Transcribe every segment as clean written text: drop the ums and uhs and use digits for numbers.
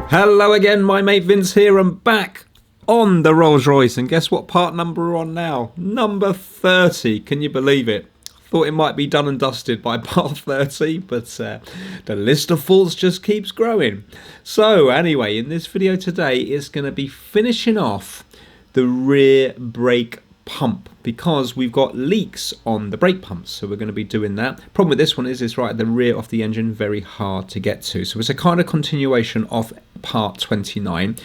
Hello again, my mate Vince here. I'm back on the Rolls Royce, and guess what part number we're on now? Number 30. Can you believe it? Thought it might be done and dusted by part 30, but the list of faults just keeps growing. So anyway, in this video today, it's going to be finishing off the rear brake pump because we've got leaks on the brake pumps, so we're going to be doing that. Problem with this one is it's right at the rear of the engine, very hard to get to, so it's a kind of continuation of part 29.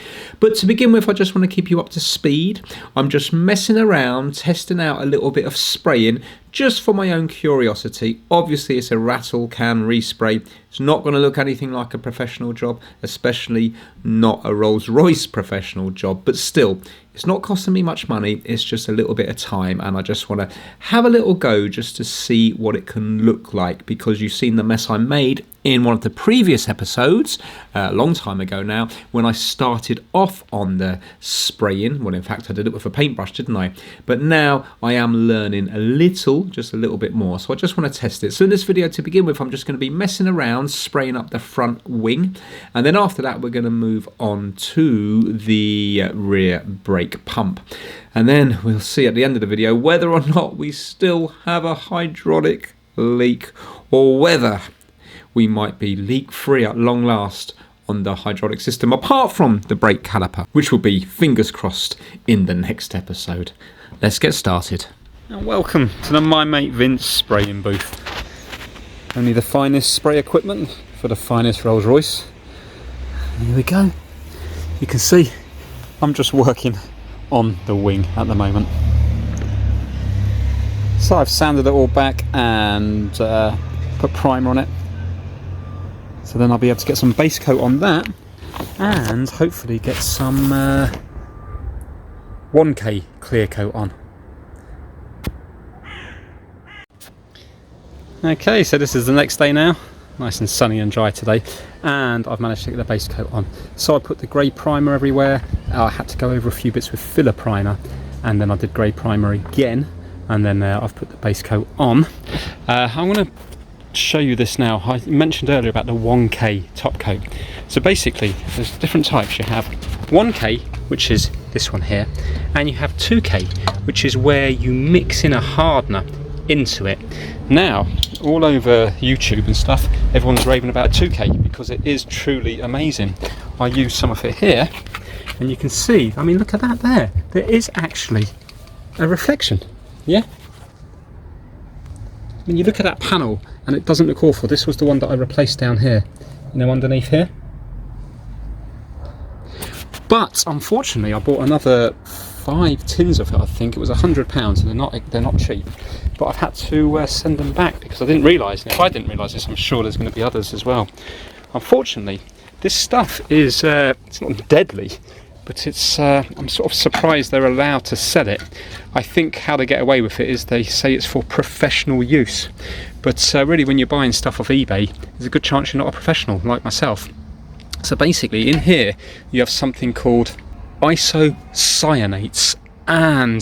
But to begin with, I just want to keep you up to speed. I'm just messing around, testing out a little bit of spraying just for my own curiosity. Obviously it's a Rattle can respray. It's not going to look anything like a professional job, especially not a Rolls Royce professional job, but still it's not costing me much money. It's just a little bit of time, and I just want to have a little go just to see what it can look like, because you've seen the mess I made in one of the previous episodes a long time ago now, when I started off on the spraying. Well, in fact I did it with a paintbrush, didn't I? But now I am learning just a little bit more, so I just want to test it. So in this video, to begin with, I'm just going to be messing around spraying up the front wing, and then after that we're going to move on to the rear brake pump, and then we'll see at the end of the video whether or not we still have a hydraulic leak, or whether we might be leak free at long last on the hydraulic system, apart from the brake caliper, which will be, fingers crossed, in the next episode. Let's get started. And welcome to the My Mate Vince spraying booth. Only the finest spray equipment for the finest Rolls Royce. And here we go. You can see I'm just working on the wing at the moment. So I've sanded it all back and put primer on it. So then I'll be able to get some base coat on that and hopefully get some 1K clear coat on. Okay, so this is the next day now, nice and sunny and dry today, and I've managed to get the base coat on. So I put the grey primer everywhere. I had to go over a few bits with filler primer, and then I did grey primer again, and then I've put the base coat on. I'm going to show you this now. I mentioned earlier about the 1K top coat. So basically there's different types. You have 1K, which is this one here, and you have 2K, which is where you mix in a hardener into it. Now all over YouTube and stuff, everyone's raving about 2K because it is truly amazing. I use some of it here, and you can see, I mean, look at that there. There is actually a reflection. Yeah, I mean, you look at that panel and it doesn't look awful. This was the one that I replaced down here, you know, underneath here. But unfortunately I bought another 5 tins of it. I think it was £100, and they're not cheap. But I've had to send them back because I didn't realise. If I didn't realise this, I'm sure there's going to be others as well. Unfortunately, this stuff is it's not deadly, but it's I'm sort of surprised they're allowed to sell it. I think how they get away with it is they say it's for professional use, but really when you're buying stuff off eBay, there's a good chance you're not a professional like myself. So basically in here you have something called isocyanates, and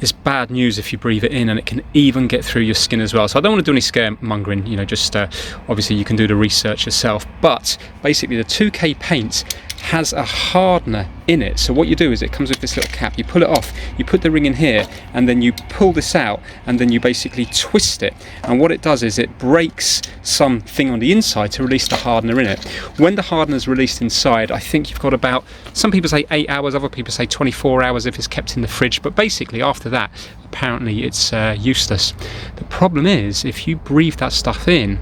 it's bad news if you breathe it in, and it can even get through your skin as well. So I don't want to do any scaremongering, you know, just obviously you can do the research yourself, but basically the 2K paint has a hardener in it. So what you do is it comes with this little cap, you pull it off, you put the ring in here, and then you pull this out, and then you basically twist it, and what it does is it breaks something on the inside to release the hardener in it. When the hardener is released inside, I think you've got about, some people say 8 hours, other people say 24 hours if it's kept in the fridge, but basically after that apparently it's useless. The problem is if you breathe that stuff in,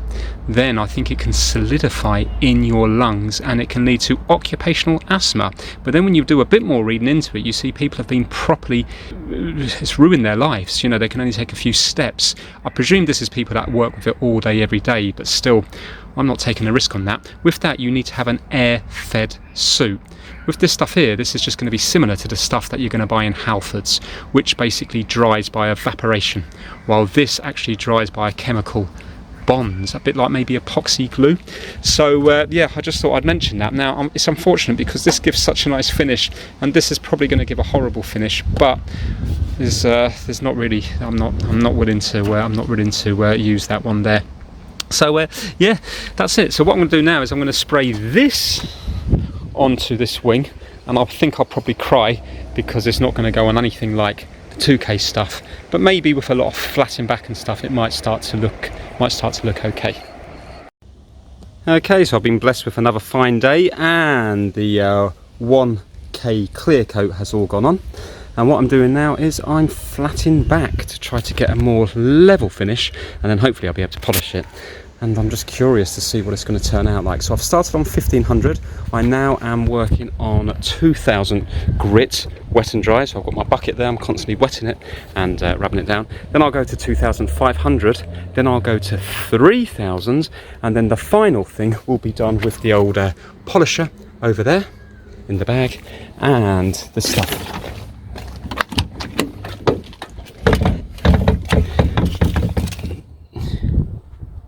then I think it can solidify in your lungs and it can lead to occupational asthma. But then when you do a bit more reading into it, you see people have been properly, it's ruined their lives, you know, they can only take a few steps. I presume this is people that work with it all day every day, but still I'm not taking a risk on that. With that you need to have an air-fed suit. With this stuff here, this is just going to be similar to the stuff that you're going to buy in Halfords, which basically dries by evaporation, while this actually dries by a chemical bonds, a bit like maybe epoxy glue. So yeah, I just thought I'd mention that. Now it's unfortunate because this gives such a nice finish, and this is probably going to give a horrible finish, but there's not really, I'm not willing to use that one there. So yeah, that's it. So what I'm going to do now is I'm going to spray this onto this wing, and I think I'll probably cry because it's not going to go on anything like the 2K stuff, but maybe with a lot of flatting back and stuff it might start to look okay. Okay, so I've been blessed with another fine day, and the 1K clear coat has all gone on, and what I'm doing now is I'm flatting back to try to get a more level finish, and then hopefully I'll be able to polish it. And I'm just curious to see what it's going to turn out like. So I've started on 1500. I now am working on 2000 grit, wet and dry. So I've got my bucket there, I'm constantly wetting it and rubbing it down. Then I'll go to 2500, then I'll go to 3000, and then the final thing will be done with the old polisher over there in the bag and the stuff.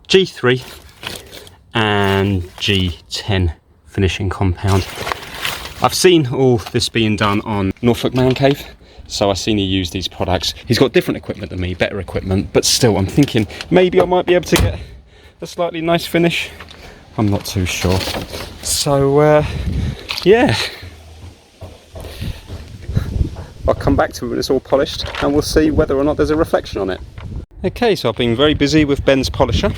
G3 and G10 finishing compound. I've seen all this being done on Norfolk Man Cave, so I've seen he use these products. He's got different equipment than me, better equipment, but still I'm thinking maybe I might be able to get a slightly nice finish. I'm not too sure. So yeah, I'll come back to it when it's all polished and we'll see whether or not there's a reflection on it. Okay, so I've been very busy with Ben's polisher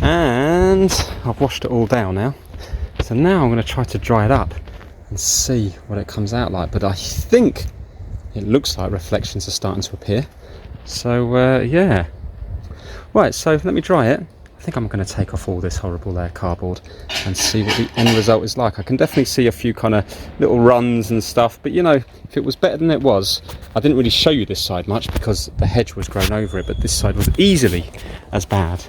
and I've washed it all down now. So now I'm going to try to dry it up and see what it comes out like. But I think it looks like reflections are starting to appear. So yeah. Right, so let me dry it. I think I'm going to take off all this horrible layer cardboard and see what the end result is like. I can definitely see a few kind of little runs and stuff, but you know, if it was better than it was, I didn't really show you this side much because the hedge was grown over it, but this side was easily as bad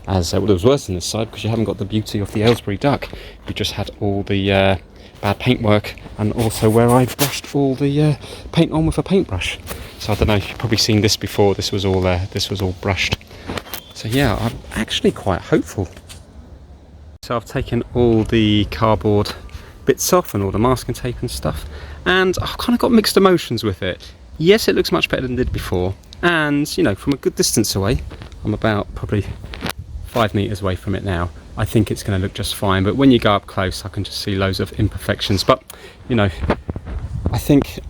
as, well, it was worse than this side because you haven't got the beauty of the Aylesbury duck. You just had all the bad paintwork, and also where I brushed all the paint on with a paintbrush. So I don't know, you've probably seen this before, this was all brushed. So yeah, I'm actually quite hopeful. So I've taken all the cardboard bits off and all the masking tape and stuff, and I've kind of got mixed emotions with it. Yes, it looks much better than it did before, and you know, from a good distance away, I'm about probably 5 meters away from it now, I think it's going to look just fine, but when you go up close I can just see loads of imperfections. But you know, I think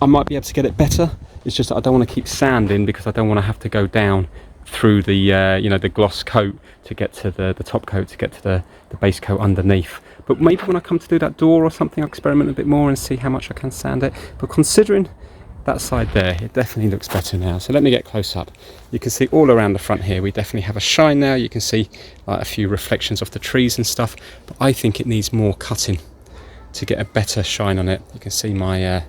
I might be able to get it better. It's just that I don't want to keep sanding because I don't want to have to go down through the you know, the gloss coat to get to the top coat, to get to the base coat underneath. But maybe when I come to do that door or something, I'll experiment a bit more and see how much I can sand it. But considering that side there, it definitely looks better now. So let me get close up. You can see all around the front here we definitely have a shine now. You can see a few reflections of the trees and stuff, but I think it needs more cutting to get a better shine on it. You can see my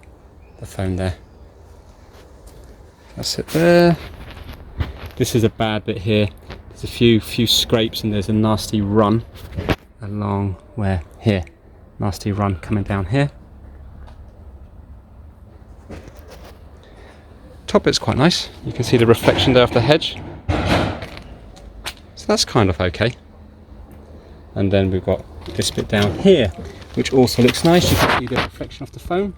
the phone there. That's it there. This is a bad bit here. There's a few scrapes and there's a nasty run along where here. Nasty run coming down here. Top bit's quite nice. You can see the reflection there of the hedge. So that's kind of okay. And then we've got this bit down here, which also looks nice. You can see the reflection of the phone.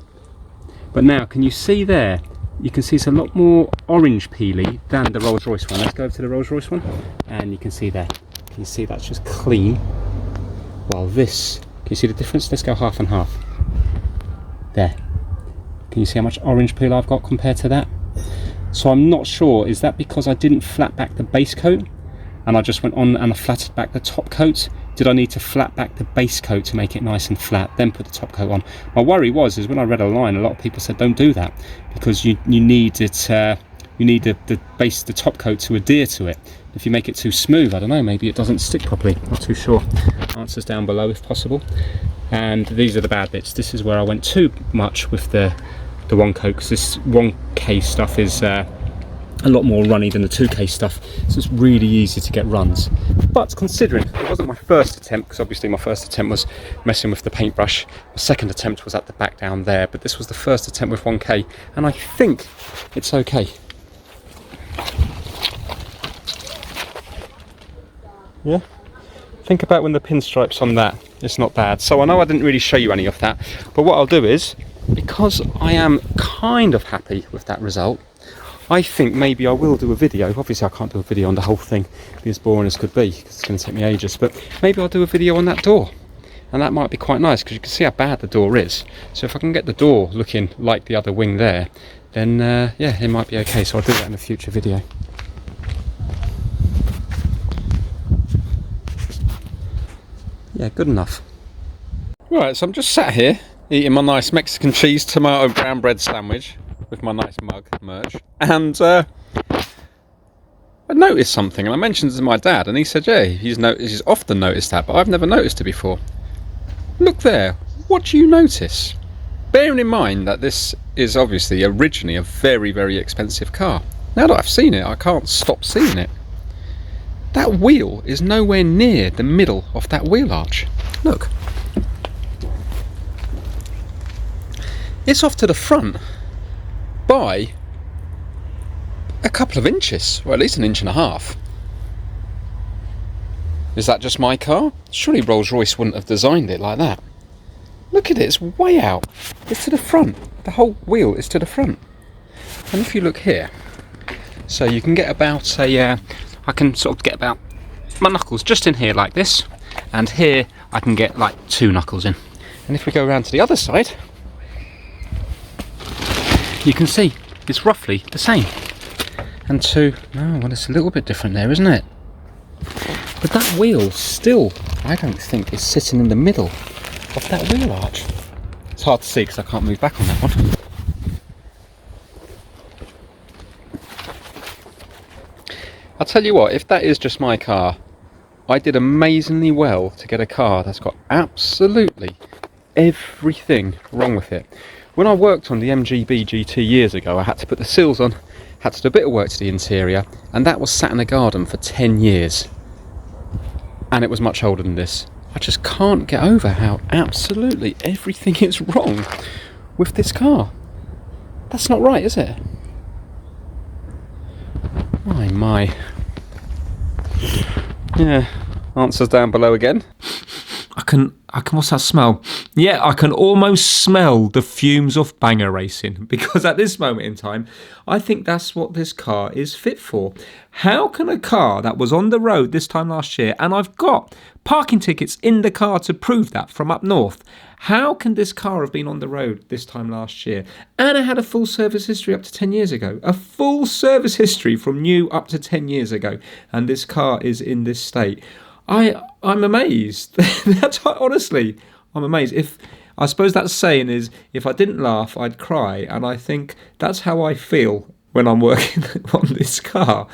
But now, can you see there? You can see it's a lot more orange peely than the Rolls Royce one. Let's go over to the Rolls Royce one, and you can see there. Can you see that's just clean? While this, can you see the difference? Let's go half and half. There. Can you see how much orange peel I've got compared to that? So I'm not sure, is that because I didn't flat back the base coat and I just went on and I flatted back the top coat? Did I need to flat back the base coat to make it nice and flat, then put the top coat on? My worry is when I read online, a lot of people said don't do that because you need it. You need the top coat to adhere to it. If you make it too smooth, I don't know, maybe it doesn't stick properly. Not too sure. Answers down below if possible. And these are the bad bits. This is where I went too much with the 1 coat, because this 1K stuff is a lot more runny than the 2K stuff, so it's really easy to get runs. But considering it wasn't my first attempt, because obviously my first attempt was messing with the paintbrush, my second attempt was at the back down there, but this was the first attempt with 1K, and I think it's okay. Yeah? Think about when the pinstripes on that, it's not bad. So I know I didn't really show you any of that, but what I'll do is, because I am kind of happy with that result, I think maybe I will do a video. Obviously I can't do a video on the whole thing, be as boring as could be, because it's going to take me ages, but maybe I'll do a video on that door. And that might be quite nice, because you can see how bad the door is. So if I can get the door looking like the other wing there, then yeah, it might be okay. So I'll do that in a future video. Yeah, good enough. Right, so I'm just sat here eating my nice Mexican cheese tomato brown bread sandwich with my nice mug merch, and I noticed something, and I mentioned it to my dad, and he said, yeah, he's often noticed that, but I've never noticed it before. Look there, what do you notice? Bearing in mind that this is obviously originally a very, very expensive car. Now that I've seen it, I can't stop seeing it. That wheel is nowhere near the middle of that wheel arch. Look. It's off to the front by a couple of inches, or at least an inch and a half. Is that just my car? Surely Rolls Royce wouldn't have designed it like that. Look at it, it's way out. It's to the front. The whole wheel is to the front. And if you look here, so you can get about a, I can sort of get about my knuckles just in here like this, and here I can get like 2 knuckles in. And if we go around to the other side, you can see it's roughly the same. And well, it's a little bit different there, isn't it? But that wheel still, I don't think, is sitting in the middle of that wheel arch. It's hard to see because I can't move back on that one. I'll tell you what, if that is just my car, I did amazingly well to get a car that's got absolutely everything wrong with it. When I worked on the MGB GT years ago, I had to put the sills on, had to do a bit of work to the interior, and that was sat in a garden for 10 years. And it was much older than this. I just can't get over how absolutely everything is wrong with this car. That's not right, is it? My. Yeah, answers down below again. I can what's that smell? Yeah, I can almost smell the fumes of banger racing, because at this moment in time, I think that's what this car is fit for. How can a car that was on the road this time last year, and I've got parking tickets in the car to prove that from up north, how can this car have been on the road this time last year? And it had a full service history up to 10 years ago. A full service history from new up to 10 years ago. And this car is in this state. I'm amazed. Honestly, I'm amazed. I suppose that saying is, if I didn't laugh, I'd cry. And I think that's how I feel when I'm working on this car.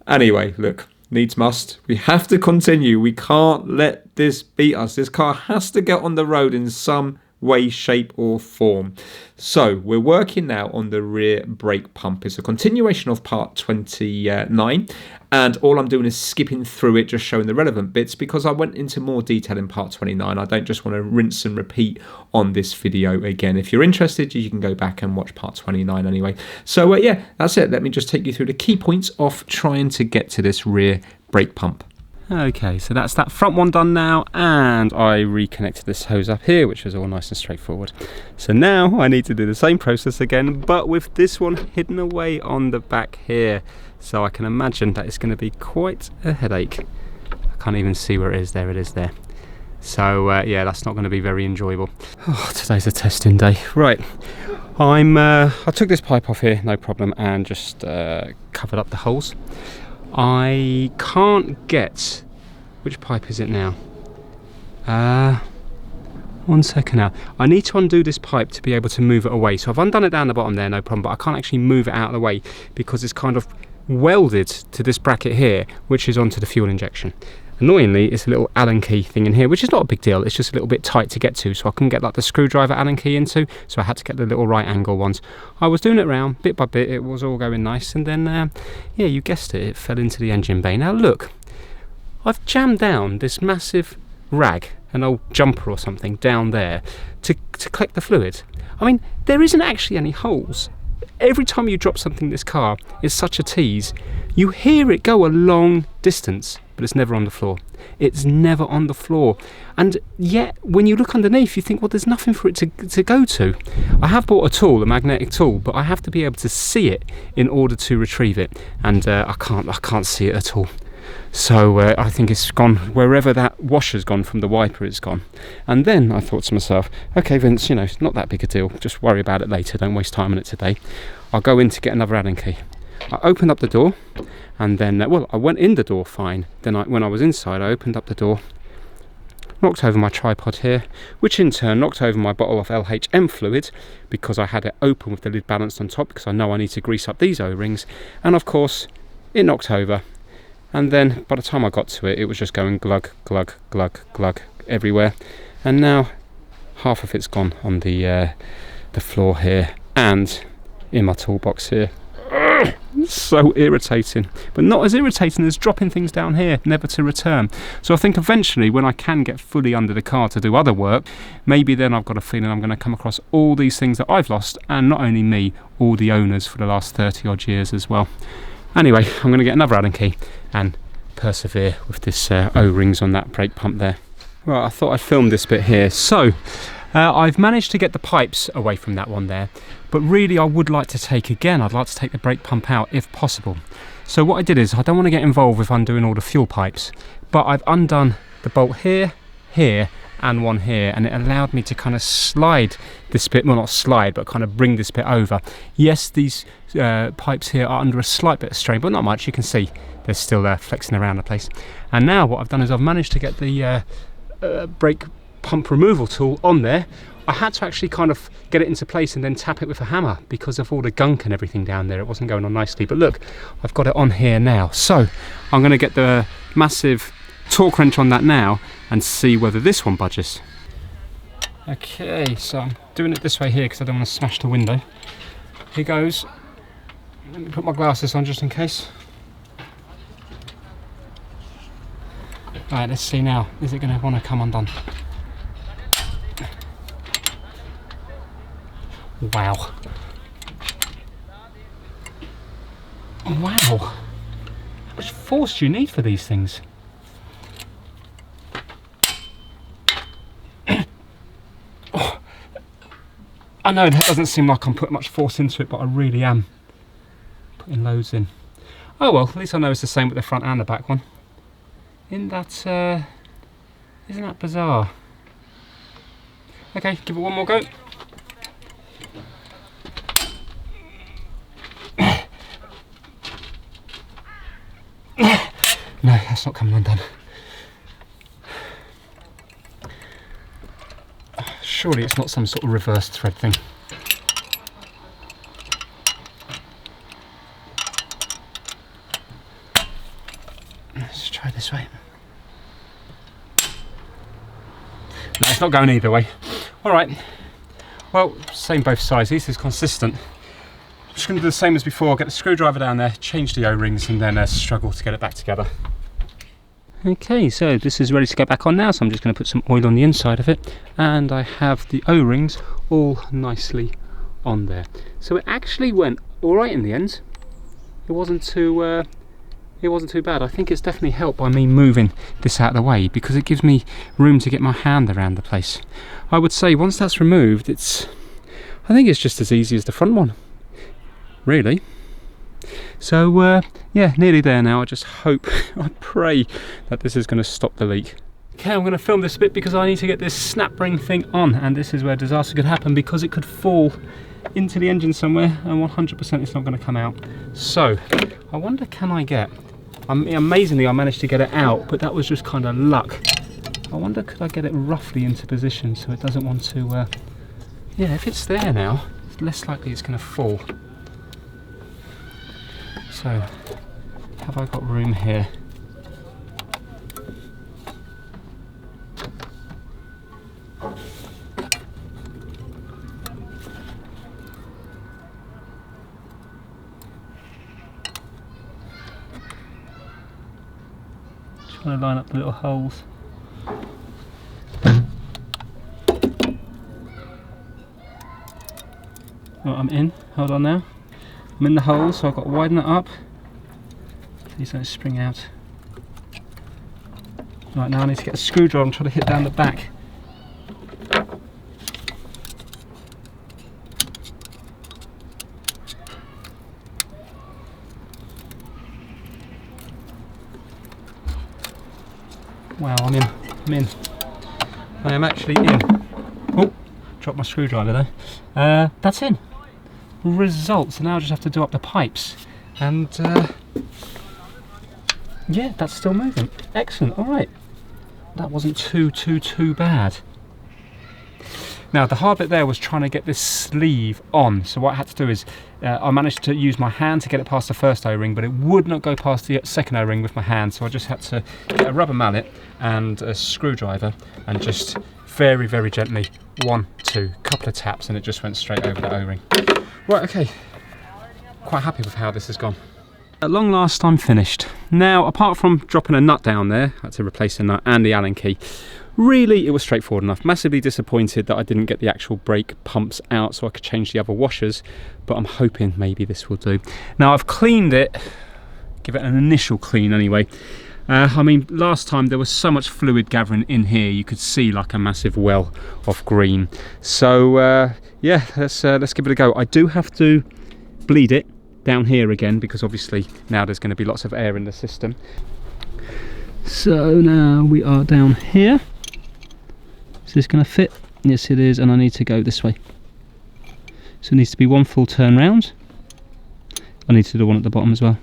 Anyway, look, needs must. We have to continue. We can't let this beat us. This car has to get on the road in some way, shape or form. So we're working now on the rear brake pump. It's a continuation of part 29, and all I'm doing is skipping through it, just showing the relevant bits, because I went into more detail in part 29. I don't just want to rinse and repeat on this video again. If you're interested, you can go back and watch part 29 anyway. So yeah, that's it. Let me just take you through the key points of trying to get to this rear brake pump. Okay, so that's that front one done now, and I reconnected this hose up here, which was all nice and straightforward. So now I need to do the same process again, but with this one hidden away on the back here. So I can imagine that it's going to be quite a headache. I can't even see where it is. There it is there. So yeah, that's not going to be very enjoyable. Oh, today's a testing day. Right, I took this pipe off here, no problem, and just covered up the holes. I can't get, which pipe is it now? 1 second now. I need to undo this pipe to be able to move it away. So I've undone it down the bottom there, no problem, but I can't actually move it out of the way because it's kind of welded to this bracket here, which is onto the fuel injection. Annoyingly, it's a little Allen key thing in here, which is not a big deal. It's just a little bit tight to get to, so I couldn't get like the screwdriver Allen key into, so I had to get the little right angle ones. I was doing it around bit by bit. It was all going nice, and then yeah, you guessed it, it fell into the engine bay. Now look, I've jammed down this massive rag, an old jumper or something down there to collect the fluid. I mean, there isn't actually any holes every time you drop something in this car, it's such a tease. You hear it go a long distance, but it's never on the floor. It's never on the floor. And yet, when you look underneath, you think, well, there's nothing for it to go to. I have bought a tool, a magnetic tool, but I have to be able to see it in order to retrieve it. And I can't see it at all. So I think it's gone wherever that washer's gone from the wiper, it's gone. And then I thought to myself, okay, Vince, you know, it's not that big a deal. Just worry about it later. Don't waste time on it today. I'll go in to get another Allen key. I opened up the door, and then, I went in the door fine. Then when I was inside, I opened up the door, knocked over my tripod here, which in turn knocked over my bottle of LHM fluid, because I had it open with the lid balanced on top, because I know I need to grease up these O-rings. And of course, it knocked over. And then, by the time I got to it, it was just going glug, glug, glug, glug everywhere. And now, half of it's gone on the floor here, and in my toolbox here. So irritating, but not as irritating as dropping things down here, never to return. So I think eventually, when I can get fully under the car to do other work, maybe then I've got a feeling I'm going to come across all these things that I've lost, and not only me, all the owners for the last 30 odd years as well. Anyway, I'm going to get another Allen key and persevere with this O-rings on that brake pump there. Right, I thought I'd film this bit here. So I've managed to get the pipes away from that one there, but really I would like to take the brake pump out if possible. So what I did is, I don't want to get involved with undoing all the fuel pipes, but I've undone the bolt here, here, and one here, and it allowed me to kind of slide this bit, well, not slide, but kind of bring this bit over. Yes, these pipes here are under a slight bit of strain, but not much. You can see they're still flexing around the place. And now what I've done is I've managed to get the brake pump removal tool on there. I had to actually kind of get it into place and then tap it with a hammer because of all the gunk and everything down there. It wasn't going on nicely, but look, I've got it on here now. So I'm going to get the massive torque wrench on that now and see whether this one budges. Okay, so I'm doing it this way here because I don't want to smash the window. Here goes. Let me put my glasses on just in case. Right, let's see now. Is it going to want to come undone? Wow. Wow. How much force do you need for these things? Oh. I know that doesn't seem like I'm putting much force into it, but I really am putting loads in. Oh well, at least I know it's the same with the front and the back one. Isn't that bizarre? Okay, give it one more go. No, that's not coming undone. Surely it's not some sort of reverse thread thing. Let's try this way. No, it's not going either way. Alright, well, same both sides. At least it's consistent. I'm just going to do the same as before, get the screwdriver down there, change the O-rings, and then struggle to get it back together. Okay, so this is ready to go back on now, so I'm just going to put some oil on the inside of it, and I have the O-rings all nicely on there. So it actually went alright in the end. It wasn't too bad. I think it's definitely helped by me moving this out of the way, because it gives me room to get my hand around the place. I would say once that's removed, I think it's just as easy as the front one, really. So yeah, nearly there now. I just hope, I pray that this is going to stop the leak. Okay, I'm going to film this bit because I need to get this snap ring thing on, and this is where disaster could happen, because it could fall into the engine somewhere and 100% it's not going to come out. So I wonder, can I get, amazingly I managed to get it out, but that was just kind of luck. I wonder, could I get it roughly into position so it doesn't want to yeah, if it's there now, it's less likely it's going to fall. So, have I got room here? Just want to line up the little holes. Right, I'm in. Hold on now. I'm in the hole, so I've got to widen it up. Please don't spring out. Right, now I need to get a screwdriver and try to hit down the back. Wow, I'm in. I am actually in. Oh, dropped my screwdriver there. That's in. Results. Now I just have to do up the pipes. And yeah, that's still moving. Excellent. All right. That wasn't too bad. Now the hard bit there was trying to get this sleeve on. So what I had to do is I managed to use my hand to get it past the first O-ring, but it would not go past the second O-ring with my hand. So I just had to get a rubber mallet and a screwdriver and just very gently, 1, 2, couple of taps, and it just went straight over the O-ring. Right, okay. Quite happy with how this has gone. At long last, I'm finished. Now, apart from dropping a nut down there, I had to replace the nut and the Allen key. Really, it was straightforward enough. Massively disappointed that I didn't get the actual brake pumps out so I could change the other washers, but I'm hoping maybe this will do. Now, I've cleaned it, give it an initial clean anyway. I mean, last time there was so much fluid gathering in here, you could see like a massive well of green. So, yeah, let's give it a go. I do have to bleed it down here again because obviously now there's going to be lots of air in the system. So now we are down here. Is this going to fit? Yes it is, and I need to go this way. So it needs to be one full turn round. I need to do one at the bottom as well.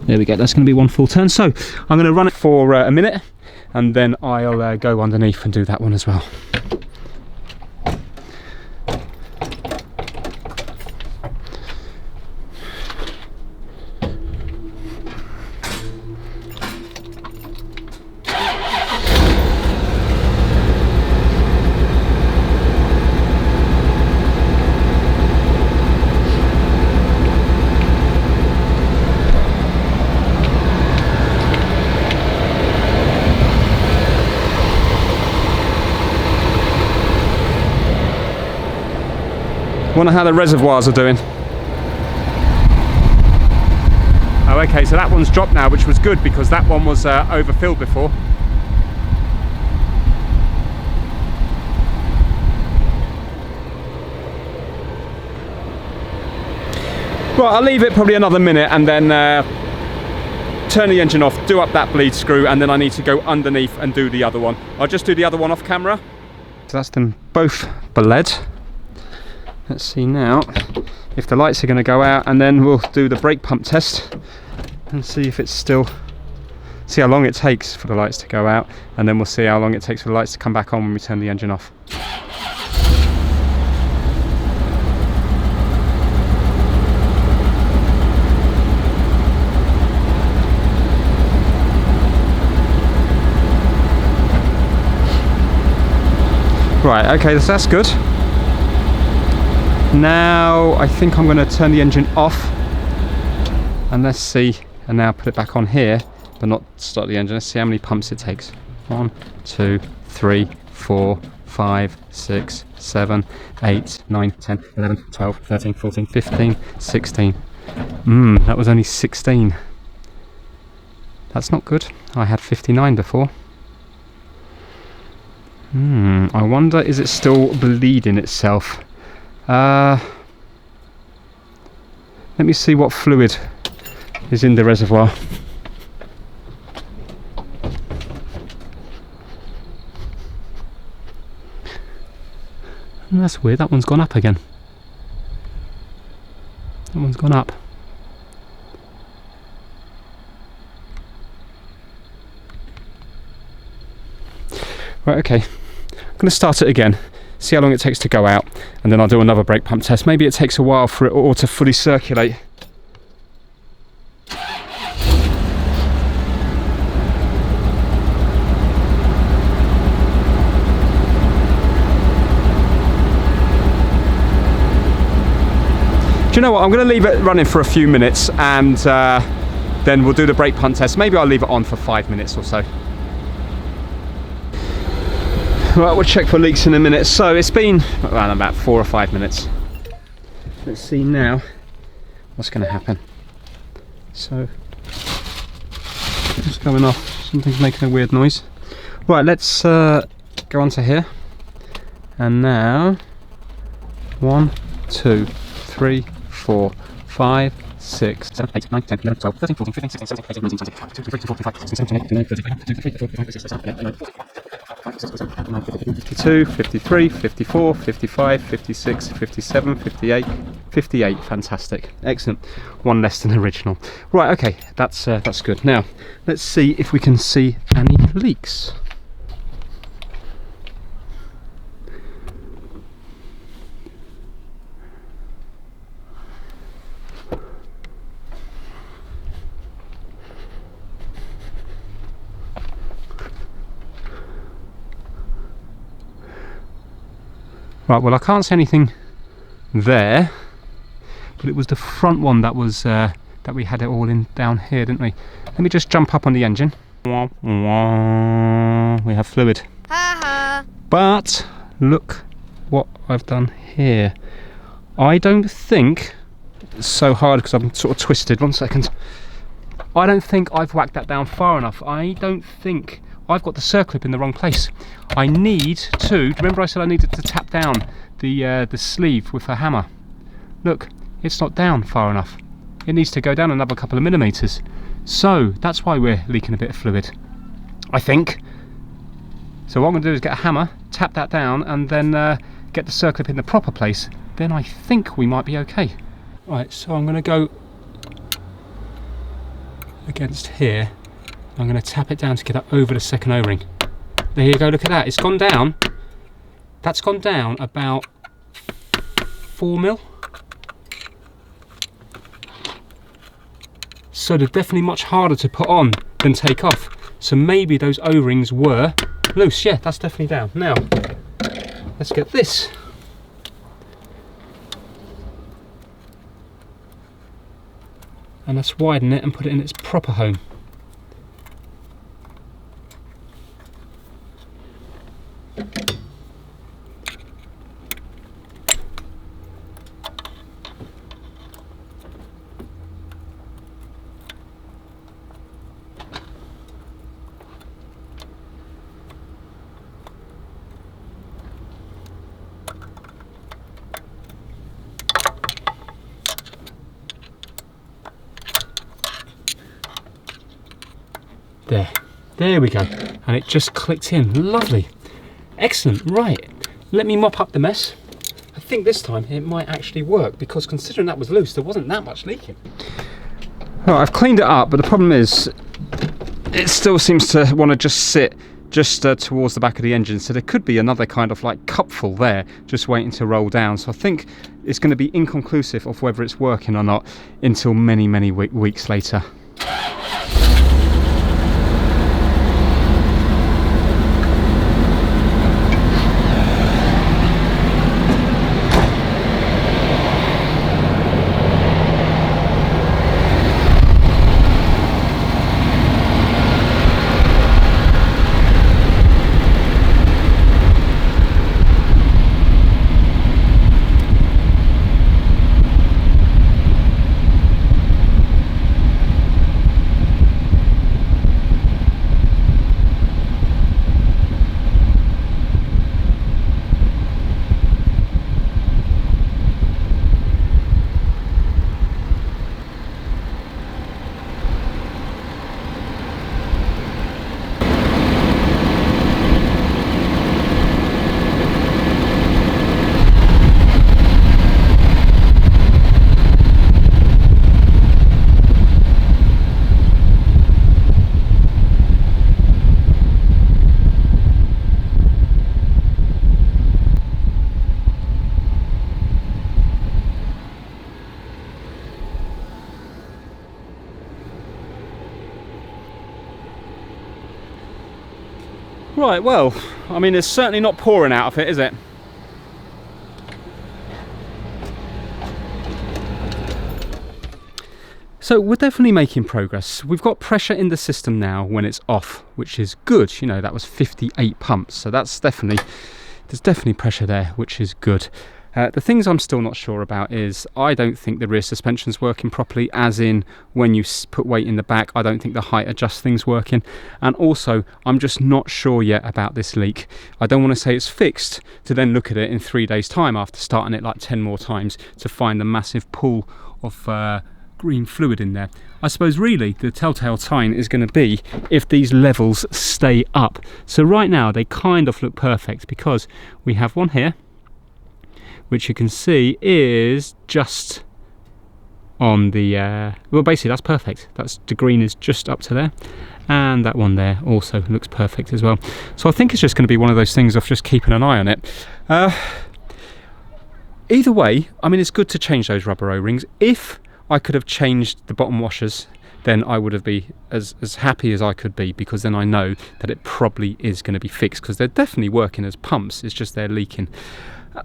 There we go, that's going to be one full turn. So I'm going to run it for a minute and then I'll go underneath and do that one as well. Wonder how the reservoirs are doing. Oh, okay, so that one's dropped now, which was good because that one was overfilled before. Right, I'll leave it probably another minute and then turn the engine off, do up that bleed screw, and then I need to go underneath and do the other one. I'll just do the other one off camera. So that's them both bled. Let's see now if the lights are going to go out, and then we'll do the brake pump test and see if it's still, see how long it takes for the lights to go out, and then we'll see how long it takes for the lights to come back on when we turn the engine off. Right, okay, so that's good. Now I think I'm going to turn the engine off and let's see, and now put it back on here but not start the engine. Let's see how many pumps it takes. 1, 2, 3, 4, 5, 6, 7, 8, 9, 10, 11, 12, 13, 14, 15, 16. That was only 16. That's not good. I had 59 before. I wonder, is it still bleeding itself? Let me see what fluid is in the reservoir. That's weird, that one's gone up again. That one's gone up. Right, okay. I'm going to start it again, see how long it takes to go out, and then I'll do another brake pump test. Maybe it takes a while for it all to fully circulate. Do you know what? I'm going to leave it running for a few minutes and then we'll do the brake pump test. Maybe I'll leave it on for 5 minutes or so. Right, we'll check for leaks in a minute. So it's been around about 4 or 5 minutes. Let's see now what's going to happen. So it's going off. Something's making a weird noise. Right, let's go onto here. And now 1, 2, 3, 4, 5, 6, 7, 8, 9, 10, 11, 12, 13, 14, 15, 16, 17, 18, 19, 20, 21, 22, 23, 24, 52, 53, 54, 55, 56, 57, 58, 58. Fantastic. Excellent. One less than original. Right, okay, that's good. Now, let's see if we can see any leaks. Right, well I can't see anything there, but it was the front one that was that we had it all in down here, didn't we? Let me just jump up on the engine. We have fluid. But look what I've done here. I don't think it's so hard because I'm sort of twisted. 1 second. I don't think I've whacked that down far enough. I don't think I've got the circlip in the wrong place. I need to, remember I said I needed to tap down the sleeve with a hammer. Look, it's not down far enough. It needs to go down another couple of millimetres. So that's why we're leaking a bit of fluid, I think. So what I'm going to do is get a hammer, tap that down, and then get the circlip in the proper place. Then I think we might be okay. Right, so I'm going to go against here. I'm going to tap it down to get it over the second O-ring. There you go, look at that, it's gone down. That's gone down about 4 mil. So they're definitely much harder to put on than take off. So maybe those O-rings were loose. Yeah, that's definitely down. Now, let's get this. And let's widen it and put it in its proper home. There we go, and it just clicked in. Lovely, excellent. Right, let me mop up the mess. I think this time it might actually work, because considering that was loose, there wasn't that much leaking. Well, I've cleaned it up, but the problem is it still seems to want to just sit just towards the back of the engine, so there could be another kind of like cupful there just waiting to roll down. So I think it's going to be inconclusive of whether it's working or not until many weeks later. Right, well, I mean, it's certainly not pouring out of it, is it? So we're definitely making progress. We've got pressure in the system now when it's off, which is good. You know, that was 58 pumps, so that's definitely, there's definitely pressure there, which is good. The things I'm still not sure about is I don't think the rear suspension's working properly, as in when you put weight in the back, I don't think the height adjust thing's working. And also, I'm just not sure yet about this leak. I don't want to say it's fixed to then look at it in 3 days' time after starting it like 10 more times to find the massive pool of green fluid in there. I suppose really the telltale sign is going to be if these levels stay up. So right now they kind of look perfect because we have one here, which you can see is just on the, well basically that's perfect. The green is just up to there. And that one there also looks perfect as well. So I think it's just going to be one of those things of just keeping an eye on it. Either way, I mean, it's good to change those rubber O-rings. If I could have changed the bottom washers, then I would have been as happy as I could be, because then I know that it probably is going to be fixed, because they're definitely working as pumps. It's just they're leaking.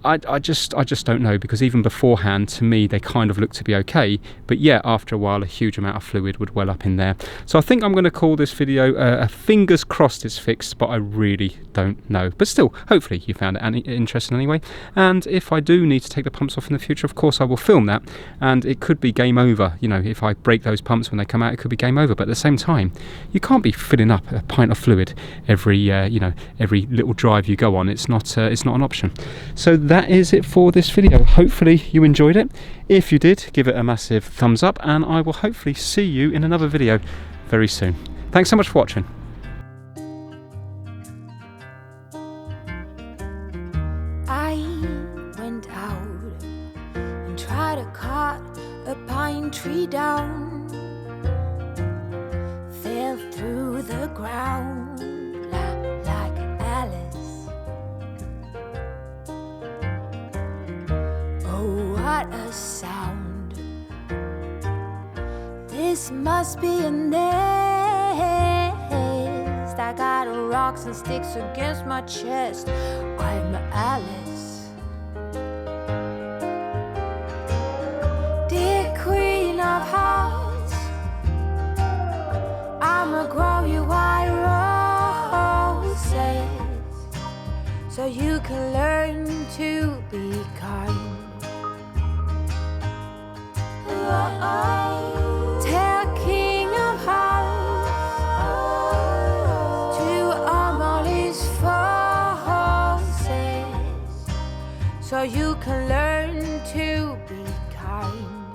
I just don't know, because even beforehand, to me, they kind of look to be okay. But yeah, after a while, a huge amount of fluid would well up in there. So I think I'm going to call this video fingers crossed it's fixed, but I really don't know. But still, hopefully you found it interesting anyway. And if I do need to take the pumps off in the future, of course I will film that. And it could be game over. You know, if I break those pumps when they come out, it could be game over. But at the same time, you can't be filling up a pint of fluid every every little drive you go on. It's not an option. So that is it for this video. Hopefully you enjoyed it. If you did, give it a massive thumbs up, and I will hopefully see you in another video very soon. Thanks so much for watching. I went out and tried to cut a pine tree down, fell through the ground like Alice. What a sound. This must be a nest. I got rocks and sticks against my chest. I'm Alice. Dear Queen of Hearts, I'ma grow you white roses so you can learn to be kind. Tell King of Hearts to arm all his forces so you can learn to be kind.